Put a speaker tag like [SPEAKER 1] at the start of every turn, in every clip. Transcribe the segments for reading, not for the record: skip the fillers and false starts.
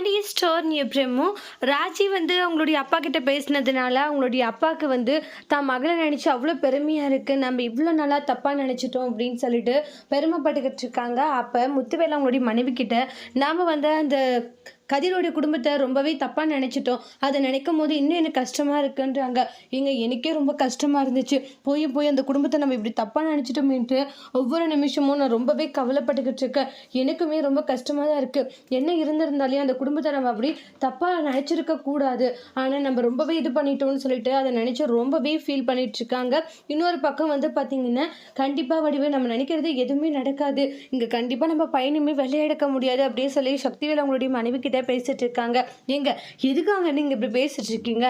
[SPEAKER 1] Pandian store new promo Raji வந்து அவங்களுடைய அப்பா கிட்ட பேசினதுனால அவங்களுடைய அப்பாவுக்கு வந்து தான் மகளை நினச்சி அவ்வளோ பெருமையாக இருக்குது, நம்ம இவ்வளோ நாளா தப்பாக நினச்சிட்டோம் அப்படின்னு சொல்லிட்டு பெருமைப்பட்டுக்கிட்டு இருக்காங்க. அப்போ முத்துவேல் அவங்களுடைய மனைவி கிட்ட நாம் வந்து அந்த கதிரோடைய குடும்பத்தை ரொம்பவே தப்பாக நினச்சிட்டோம், அதை நினைக்கும் போது இன்னும் எனக்கு கஷ்டமாக இருக்குன்றாங்க. எனக்கே ரொம்ப கஷ்டமாக இருந்துச்சு, போய் போய் அந்த குடும்பத்தை நம்ம இப்படி தப்பாக நினச்சிட்டோமேன்ட்டு ஒவ்வொரு நிமிஷமும் நான் ரொம்பவே கவலைப்பட்டுக்கிட்டு இருக்கேன். எனக்குமே ரொம்ப கஷ்டமாக தான் இருக்குது. என்ன இருந்திருந்தாலே அந்த குடும்பத்தை நம்ம அப்படி தப்பாக நினச்சிருக்க கூடாது, ஆனால் நம்ம ரொம்பவே இது பண்ணிட்டோம்னு சொல்லிட்டு அதை நினச்சி ரொம்பவே ஃபீல் பண்ணிட்டு இருக்காங்க. இன்னொரு பக்கம் வந்து பார்த்தீங்கன்னா கண்டிப்பாக வடிவு நம்ம நினைக்கிறது எதுவுமே நடக்காது, இங்கே கண்டிப்பாக நம்ம பையனுமே வெள்ளையெடுக்க முடியாது அப்படின்னு சொல்லி சக்திவேல் அவங்களுடைய மனைவி கிட்ட பேசிட்டு இருக்காங்க. ஏங்க எதுக்காக நீங்க இப்படி பேசிட்டு இருக்கீங்க?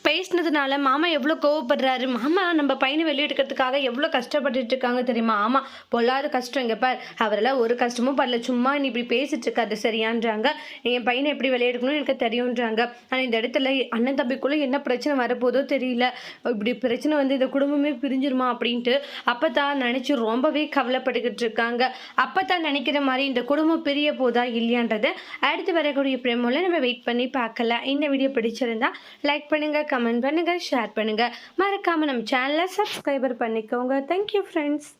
[SPEAKER 1] பேசினதுனால மாமா எவ்வளோ கோவப்படுறாரு, மாமா நம்ம பையனை வெளியெடுக்கிறதுக்காக எவ்வளோ கஷ்டப்பட்டுட்டு இருக்காங்க தெரியுமா? ஆமாம், பொல்லாத கஷ்டம். இங்கே பார், அவரெல்லாம் ஒரு கஷ்டமும் படல, சும்மா நீ இப்படி பேசிட்டு இருக்காது சரியான்றாங்க. என் பையனை எப்படி வெளியெடுக்கணும்னு எனக்கு தெரியுன்றாங்க. ஆனால் இந்த இடத்துல அண்ணன் தம்பிக்குள்ளே என்ன பிரச்சனை வரப்போதோ தெரியல, இப்படி பிரச்சனை வந்து இந்த குடும்பமே பிரிஞ்சிருமா அப்படின்ட்டு அப்போ தான் நினச்சி ரொம்பவே கவலைப்பட்டுக்கிட்டு இருக்காங்க. அப்போ தான் நினைக்கிற மாதிரி இந்த குடும்பம் பிரிய போதா இல்லையான்றதை அடுத்து வரக்கூடிய பிரேமோல நம்ம வெயிட் பண்ணி பார்க்கலாம். இந்த வீடியோ பிடிச்சிருந்தா லைக் பண்ணுங்க, கமெண்ட் பண்ணுங்க, ஷேர் பண்ணுங்க, மறக்காம நம்ம சேனலை சப்ஸ்கிரைபர் பண்ணிக்கோங்க. Thank you friends.